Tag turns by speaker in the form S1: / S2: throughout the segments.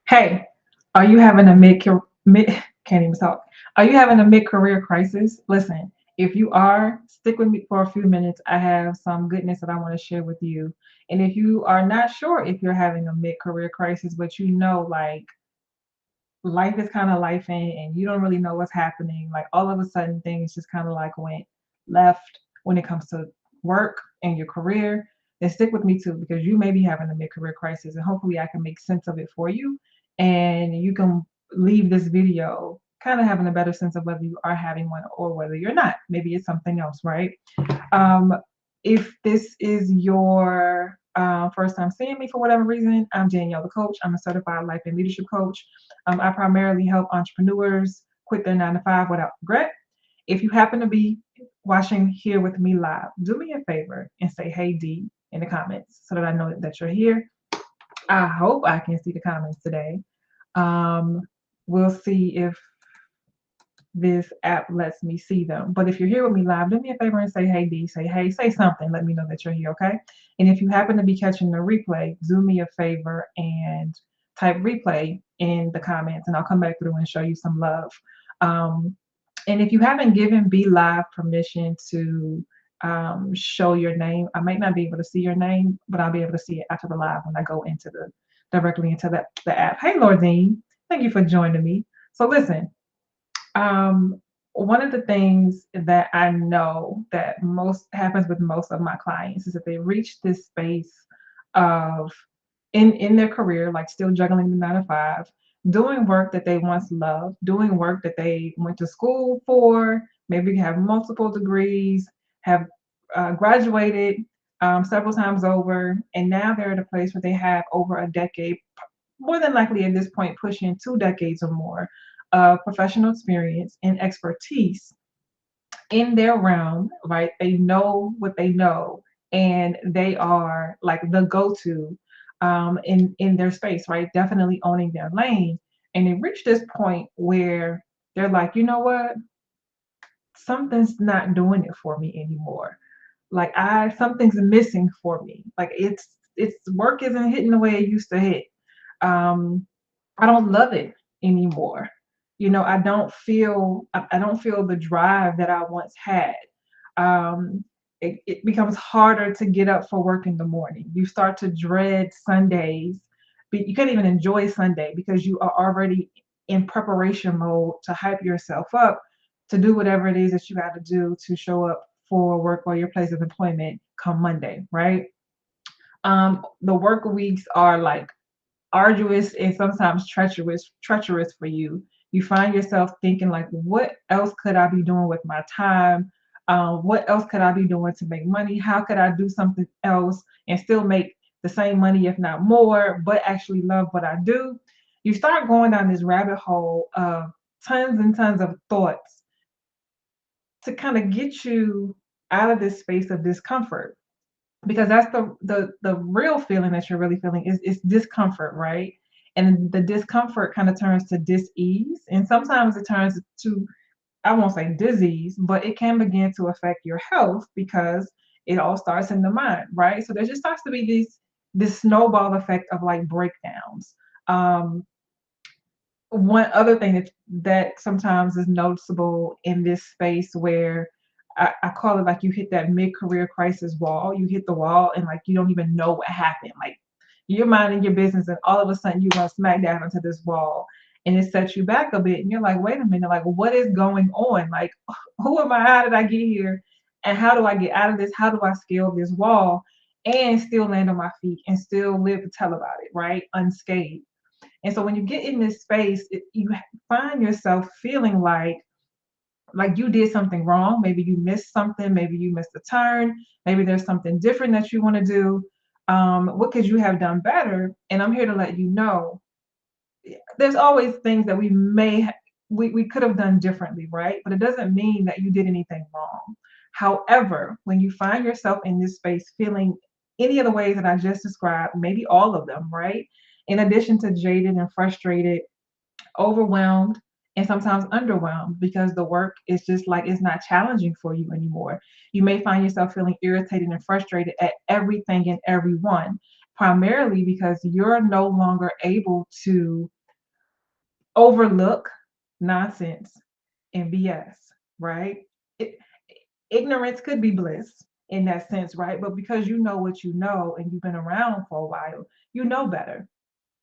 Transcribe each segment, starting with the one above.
S1: Hey, are you having a mid can't even talk? Are you having a mid-career crisis? Listen, if you are, stick with me for a few minutes. I have some goodness that I want to share with you. And if you are not sure if you're having a mid-career crisis, but you know, like life is kind of life and you don't really know what's happening, like all of a sudden things just kind of like went left when it comes to work and your career, then stick with me too because you may be having a mid-career crisis and hopefully I can make sense of it for you and you can leave this video kind of having a better sense of whether you are having one or whether you're not. Maybe it's something else, right? Um, if this is your first time seeing me for whatever reason, I'm Danielle the coach. I'm a certified life and leadership coach. I primarily help entrepreneurs quit their 9 to 5 without regret. If you happen to be watching here with me live, do me a favor and say "Hey D" in the comments so that I know that you're here. I hope I can see the comments today. Um, we'll see if this app lets me see them. But if you're here with me live, do me a favor and say "Hey D," say "Hey," say something. Let me know that you're here, okay? And if you happen to be catching the replay, do me a favor and type "replay" in the comments, and I'll come back through and show you some love. Um, and if you haven't given Be Live permission to show your name, I might not be able to see your name, but I'll be able to see it after the live when I go into the directly into the app. Hey, Lordine, thank you for joining me. So listen, one of the things that I know that most happens with most of my clients is that they reach this space of in their career, like still juggling the 9 to 5, doing work that they once loved, doing work that they went to school for, maybe have multiple degrees, have graduated several times over, and now they're at a place where they have over a decade, more than likely at this point, pushing 2 decades or more of professional experience and expertise in their realm, right? They know what they know, and they are like the go-to in their space, right? Definitely owning their lane. And they reach this point where they're like, you know what? Something's not doing it for me anymore. Like I something's missing for me. Like it's work isn't hitting the way it used to hit. Um, I don't love it anymore. I don't feel the drive that I once had. It becomes harder to get up for work in the morning. You start to dread Sundays, but you can't even enjoy Sunday because you are already in preparation mode to hype yourself up to do whatever it is that you got to do to show up for work or your place of employment come Monday, right? The work weeks are like arduous and sometimes treacherous for you. You find yourself thinking like, what else could I be doing with my time? What else could I be doing to make money? How could I do something else and still make the same money, if not more, but actually love what I do? You start going down this rabbit hole of tons and tons of thoughts to kind of get you out of this space of discomfort because that's the real feeling that you're really feeling is discomfort, right? And the discomfort kind of turns to dis-ease, and sometimes it turns to, I won't say disease, but it can begin to affect your health because it all starts in the mind, right? So there just starts to be this snowball effect of like breakdowns. um One other thing that sometimes is noticeable in this space where I call it like you hit that mid-career crisis wall. You hit the wall and like you don't even know what happened. Like you're minding your business and all of a sudden you run smack down into this wall and it sets you back a bit and you're like, wait a minute, like what is going on? Like who am I? How did I get here? And how do I get out of this? How do I scale this wall and still land on my feet and still live to tell about it, right? Unscathed. And so when you get in this space, you find yourself feeling like you did something wrong. Maybe you missed something. Maybe you missed a turn. Maybe there's something different that you want to do. What could you have done better? And I'm here to let you know there's always things that we could have done differently, right? But it doesn't mean that you did anything wrong. However, when you find yourself in this space feeling any of the ways that I just described, maybe all of them, right? In addition to jaded and frustrated, overwhelmed, and sometimes underwhelmed because the work is just like it's not challenging for you anymore. You may find yourself feeling irritated and frustrated at everything and everyone, primarily because you're no longer able to overlook nonsense and BS, right? It, ignorance could be bliss in that sense, right? But because you know what you know and you've been around for a while, you know better.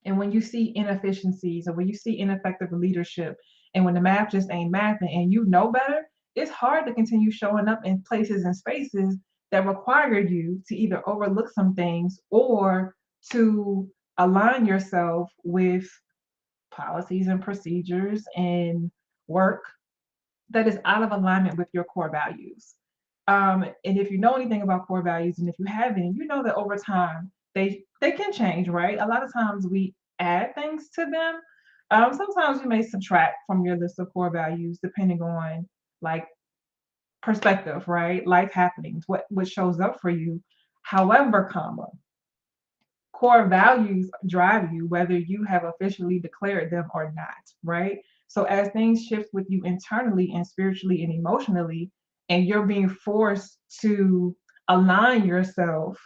S1: And when you see inefficiencies or when you see ineffective leadership and when the math just ain't mathing and you know better, it's hard to continue showing up in places and spaces that require you to either overlook some things or to align yourself with policies and procedures and work that is out of alignment with your core values. And if you know anything about core values, and if you haven't, you know that over time they can change, right? A lot of times we add things to them. Sometimes you may subtract from your list of core values depending on like perspective, right? Life happenings, what shows up for you. However, comma, core values drive you whether you have officially declared them or not, right? So as things shift with you internally and spiritually and emotionally, and you're being forced to align yourself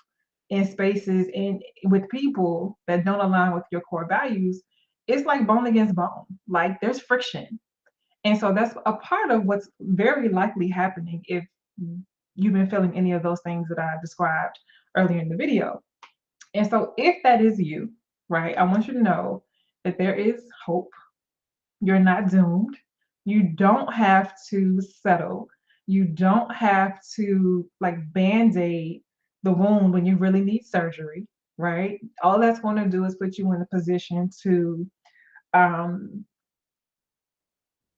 S1: in spaces and with people that don't align with your core values, it's like bone against bone. Like there's friction. And so that's a part of what's very likely happening if you've been feeling any of those things that I described earlier in the video. And so, if that is you, right, I want you to know that there is hope. You're not doomed. You don't have to settle. You don't have to like band aid the wound when you really need surgery, right? All that's going to do is put you in a position to um,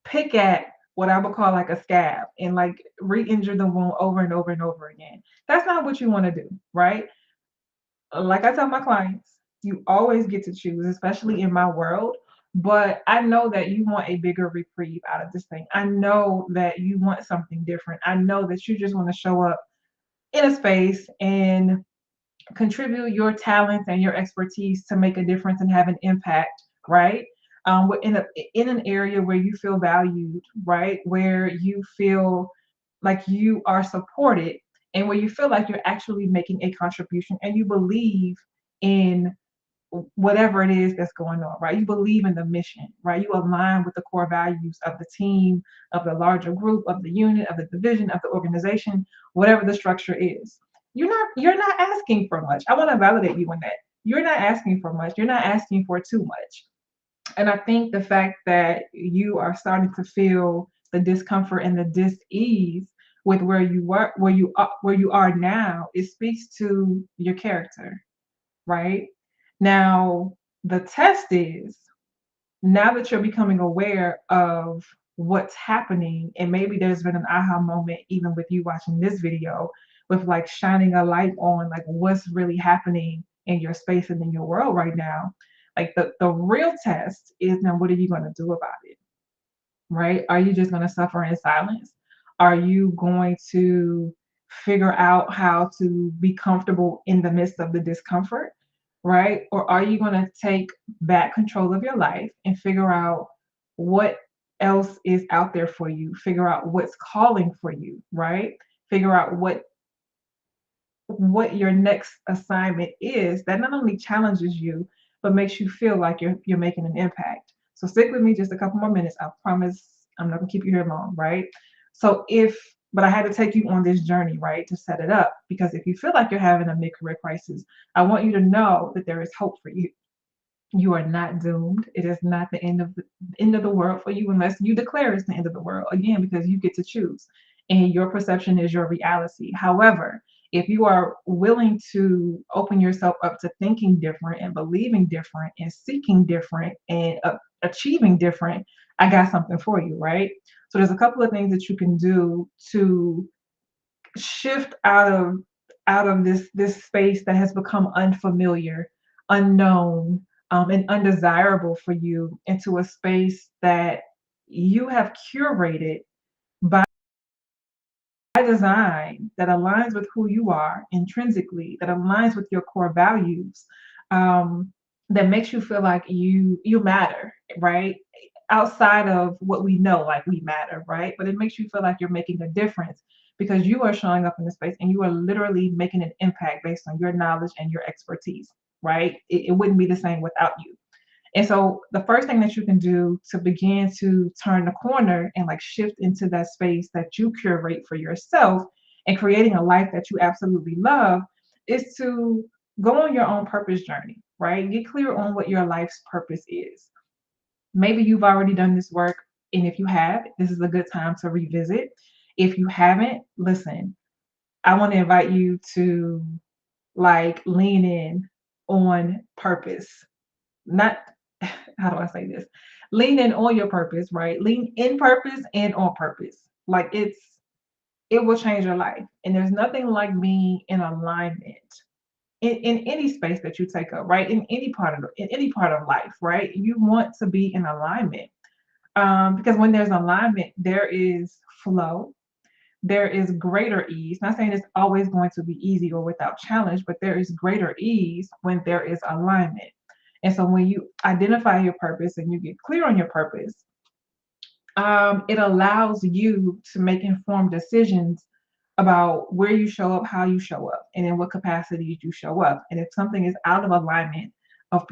S1: pick at what I would call like a scab and like re injure the wound over and over and over again. That's not what you want to do, right? Like I tell my clients, you always get to choose, especially in my world. But I know that you want a bigger reprieve out of this thing. I know that you want something different. I know that you just want to show up in a space and contribute your talents and your expertise to make a difference and have an impact, right? In an area where you feel valued, right? Where you feel like you are supported and where you feel like you're actually making a contribution and you believe in whatever it is that's going on, right? You believe in the mission, right? You align with the core values of the team, of the larger group, of the unit, of the division, of the organization, whatever the structure is. You're not asking for much. I want to validate you on that. You're not asking for much. You're not asking for too much. And I think the fact that you are starting to feel the discomfort and the dis-ease with where you are now, it speaks to your character, right? Now, the test is now that you're becoming aware of what's happening, and maybe there's been an aha moment even with you watching this video, with like shining a light on like what's really happening in your space and in your world right now. Like the real test is now what are you going to do about it? Right? Are you just going to suffer in silence? Are you going to figure out how to be comfortable in the midst of the discomfort? Right? Or are you going to take back control of your life and figure out what else is out there for you? Figure out what's calling for you, right? Figure out what your next assignment is that not only challenges you but makes you feel like you're making an impact. So stick with me just a couple more minutes. I promise I'm not gonna keep you here long, right? So if but I had to take you on this journey, right, to set it up because if you feel like you're having a mid-career crisis, I want you to know that there is hope for you. You are not doomed. It is not the end of the world for you unless you declare it's the end of the world. Again, because you get to choose, and your perception is your reality. However, if you are willing to open yourself up to thinking different and believing different and seeking different and achieving different, I got something for you, right? So there's a couple of things that you can do to shift out of this space that has become unfamiliar, unknown, and undesirable for you into a space that you have curated by design that aligns with who you are intrinsically, that aligns with your core values, that makes you feel like you matter, right? Outside of what we know, like we matter, right? But it makes you feel like you're making a difference because you are showing up in the space and you are literally making an impact based on your knowledge and your expertise, right? It wouldn't be the same without you. And so the first thing that you can do to begin to turn the corner and like shift into that space that you curate for yourself and creating a life that you absolutely love is to go on your own purpose journey, right? Get clear on what your life's purpose is. Maybe you've already done this work, and if you have, this is a good time to revisit. If you haven't, listen, I want to invite you to like lean in on purpose. Not how do I say this? Lean in on your purpose, right? Lean in purpose and on purpose. Like it will change your life. And there's nothing like being in alignment in any space that you take up, right? In any part of life, right? You want to be in alignment. Because when there's alignment, there is flow, there is greater ease. Not saying it's always going to be easy or without challenge, but there is greater ease when there is alignment. And so when you identify your purpose and you get clear on your purpose, it allows you to make informed decisions about where you show up, how you show up, and in what capacities you show up. And if something is out of alignment of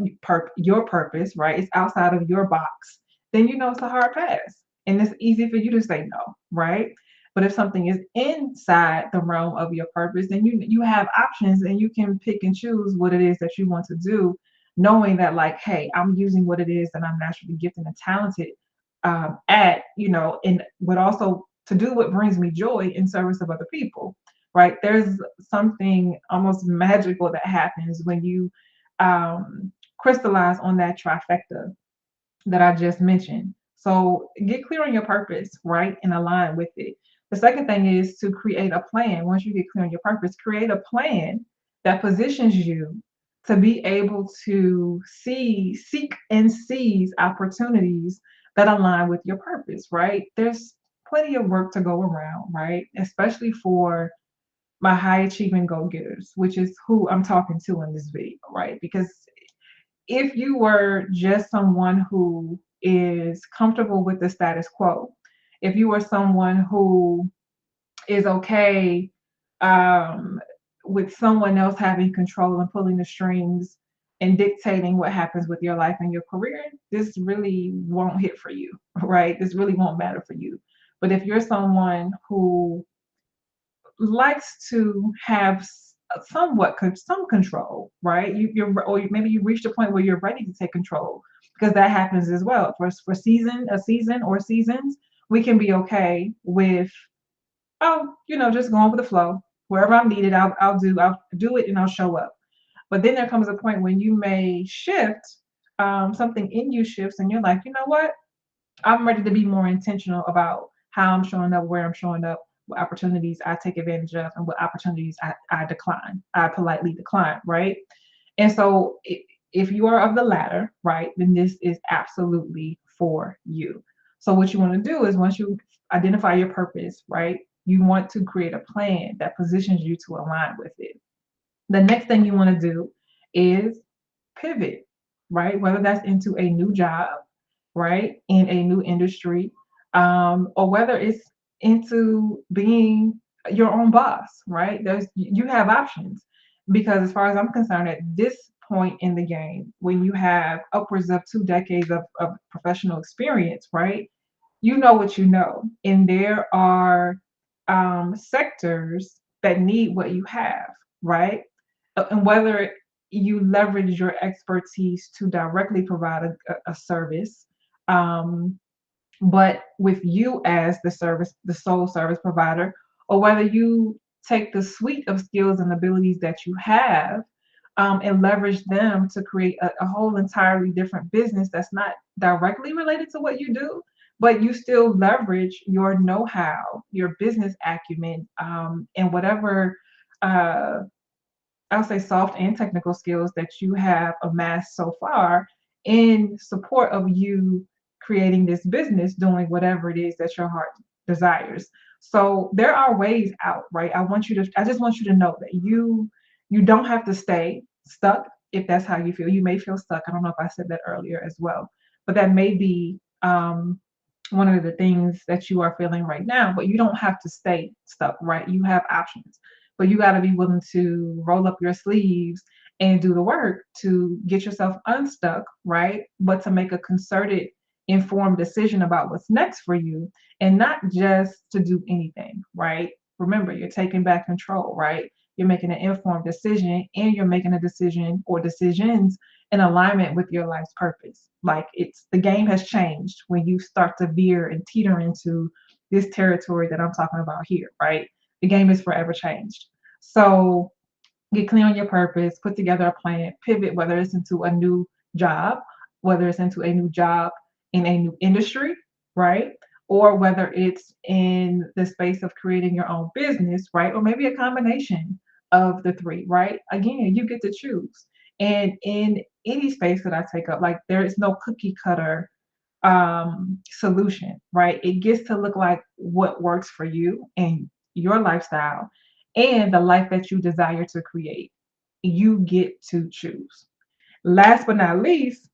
S1: your purpose, right, it's outside of your box, then you know it's a hard pass. And it's easy for you to say no, right? But if something is inside the realm of your purpose, then you have options and you can pick and choose what it is that you want to do, knowing that like, hey, I'm using what it is that I'm naturally gifted and talented at, and but also to do what brings me joy in service of other people, right? There's something almost magical that happens when you crystallize on that trifecta that I just mentioned. So get clear on your purpose, right? And align with it. The second thing is to create a plan. Once you get clear on your purpose, create a plan that positions you to be able to seek and seize opportunities that align with your purpose, right? There's plenty of work to go around, right? Especially for my high achieving goal getters, which is who I'm talking to in this video, right? Because if you were just someone who is comfortable with the status quo, if you are someone who is okay um, with someone else having control and pulling the strings and dictating what happens with your life and your career, this really won't hit for you, right? This really won't matter for you. But if you're someone who likes to have some control, right? Or maybe you reached a point where you're ready to take control because that happens as well. For a season or seasons, we can be okay with just going with the flow. Wherever I'm needed, I'll do it and I'll show up. But then there comes a point when you may shift, something in you shifts, and you're like, you know what? I'm ready to be more intentional about how I'm showing up, where I'm showing up, what opportunities I take advantage of, and what opportunities I decline. I politely decline, right? And so if you are of the latter, right, then this is absolutely for you. So what you want to do is once you identify your purpose, right, you want to create a plan that positions you to align with it. The next thing you want to do is pivot, right? Whether that's into a new job, right, in a new industry, or whether it's into being your own boss, right? You have options because, as far as I'm concerned, at this point in the game, when you have upwards of 2 decades of professional experience, right, you know what you know, and there are sectors that need what you have, right? And whether you leverage your expertise to directly provide a service, um, but with you as the sole service provider, or whether you take the suite of skills and abilities that you have, and leverage them to create a whole entirely different business that's not directly related to what you do, but you still leverage your know-how, your business acumen, and whatever uh, I'll say soft and technical skills that you have amassed so far in support of you creating this business, doing whatever it is that your heart desires. So there are ways out, right? I just want you to know that you don't have to stay stuck if that's how you feel. You may feel stuck. I don't know if I said that earlier as well, but that may be one of the things that you are feeling right now, but you don't have to stay stuck, right? You have options, but you got to be willing to roll up your sleeves and do the work to get yourself unstuck, right? But to make a concerted, informed decision about what's next for you and not just to do anything, right? Remember, you're taking back control, right? You're making an informed decision and you're making a decision or decisions in alignment with your life's purpose. Like it's the game has changed when you start to veer and teeter into this territory that I'm talking about here, right? The game is forever changed. So get clear on your purpose, put together a plan, pivot, whether it's into a new job, whether it's into a new job in a new industry, right? Or whether it's in the space of creating your own business, right? Or maybe a combination of the three, right? Again, you get to choose. And in any space that I take up, like there is no cookie cutter solution, right? It gets to look like what works for you and your lifestyle and the life that you desire to create. You get to choose. Last but not least,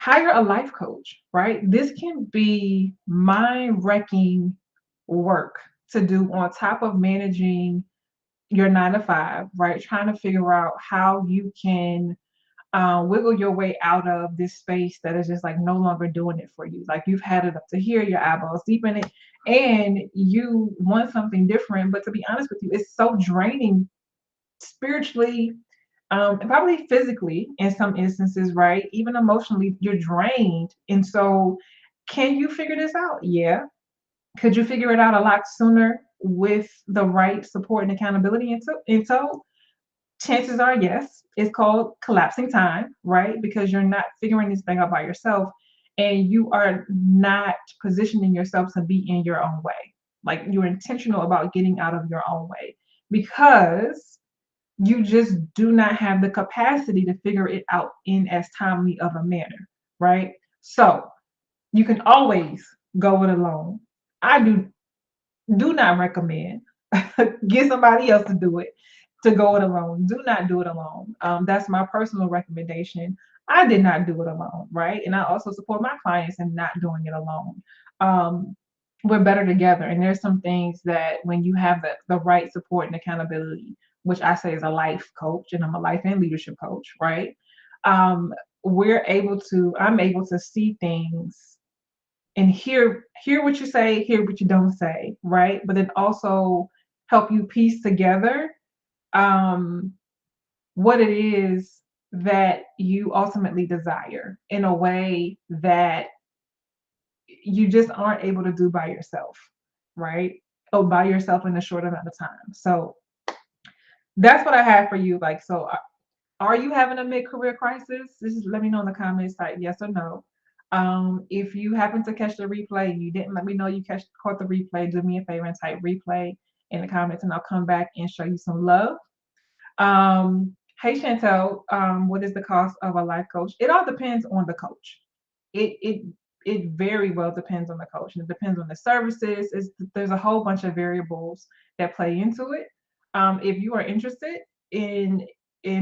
S1: hire a life coach, right? This can be mind wrecking work to do on top of managing your 9 to 5, right? Trying to figure out how you can wiggle your way out of this space that is just like no longer doing it for you. Like you've had it up to here, your eyeballs deep in it, and you want something different. But to be honest with you, it's so draining spiritually, and probably physically in some instances, right? Even emotionally, you're drained. And so, can you figure this out? Yeah. Could you figure it out a lot sooner with the right support and accountability? And so chances are, yes, it's called collapsing time, right? Because you're not figuring this thing out by yourself and you are not positioning yourself to be in your own way. Like you're intentional about getting out of your own way because you just do not have the capacity to figure it out in as timely of a manner, right? So you can always go it alone. I do not recommend get somebody else to do it, to go it alone. Do not do it alone. That's my personal recommendation. I did not do it alone, right? And I also support my clients in not doing it alone. Um, we're better together. And there's some things that when you have the right support and accountability, which I say is a life coach, and I'm a life and leadership coach, right? Um, I'm able to see things and hear what you say, hear what you don't say, right? But then also help you piece together um, what it is that you ultimately desire in a way that you just aren't able to do by yourself, right? Or by yourself in a short amount of time. So that's what I have for you. Like, so are you having a mid-career crisis? Just let me know in the comments, type yes or no. If you happen to catch the replay and you didn't let me know you caught the replay, do me a favor and type replay in the comments and I'll come back and show you some love. Hey Chantel, what is the cost of a life coach? It all depends on the coach. It it very well depends on the coach. And it depends on the services. There's a whole bunch of variables that play into it. If you are interested in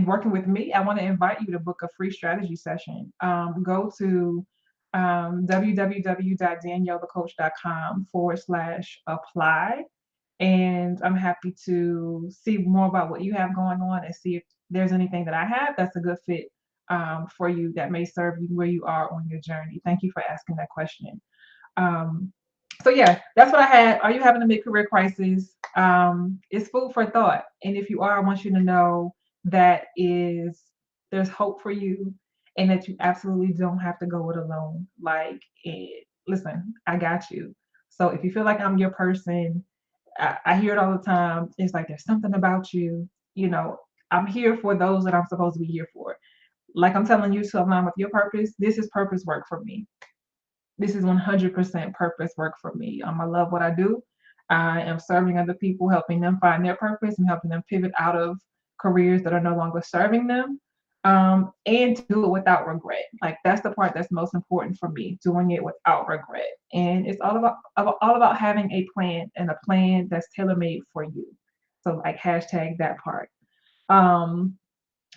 S1: working with me, I want to invite you to book a free strategy session. Go to www.daniellethecoach.com/apply and I'm happy to see more about what you have going on and see if there's anything that I have that's a good fit for you that may serve you where you are on your journey. Thank you for asking that question. Um, so yeah, that's what I had. Are you having a mid-career crisis? It's food for thought. And if you are, I want you to know that is there's hope for you and that you absolutely don't have to go it alone. Like, listen, I got you. So if you feel like I'm your person, I hear it all the time. It's like there's something about you. You know, I'm here for those that I'm supposed to be here for. Like I'm telling you to align with your purpose. This is purpose work for me. This is 100% purpose work for me. I love what I do. I am serving other people, helping them find their purpose and helping them pivot out of careers that are no longer serving them. And to do it without regret. Like that's the part that's most important for me, doing it without regret. And it's all about having a plan and a plan that's tailor made for you. So like hashtag that part. Um,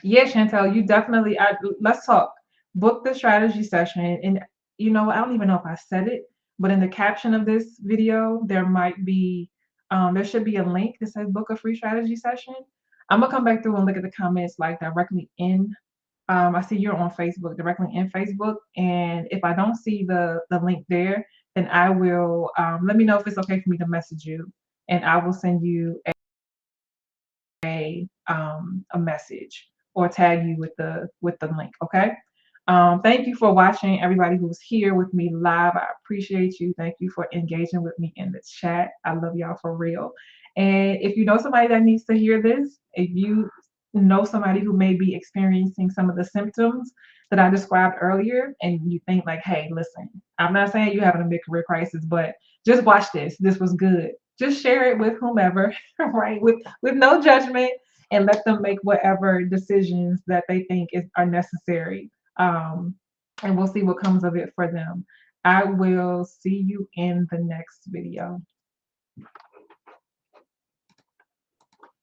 S1: yeah, Chantel, you definitely. Let's talk. Book the strategy session, and I don't even know if I said it, but in the caption of this video, there should be a link that says book a free strategy session. I'm gonna come back through and look at the comments like directly in. I see you're on Facebook, directly in Facebook, and if I don't see the link there, then I will let me know if it's okay for me to message you, and I will send you a message or tag you with the link. Okay. Thank you for watching, everybody who's here with me live. I appreciate you. Thank you for engaging with me in the chat. I love y'all for real. And if you know somebody that needs to hear this, if you know somebody who may be experiencing some of the symptoms that I described earlier, and you think like, hey, listen, I'm not saying you having a mid-career crisis, but just watch this. This was good. Just share it with whomever, right? With no judgment, and let them make whatever decisions that they think are necessary. Um, and we'll see what comes of it for them. I will see you in the next video.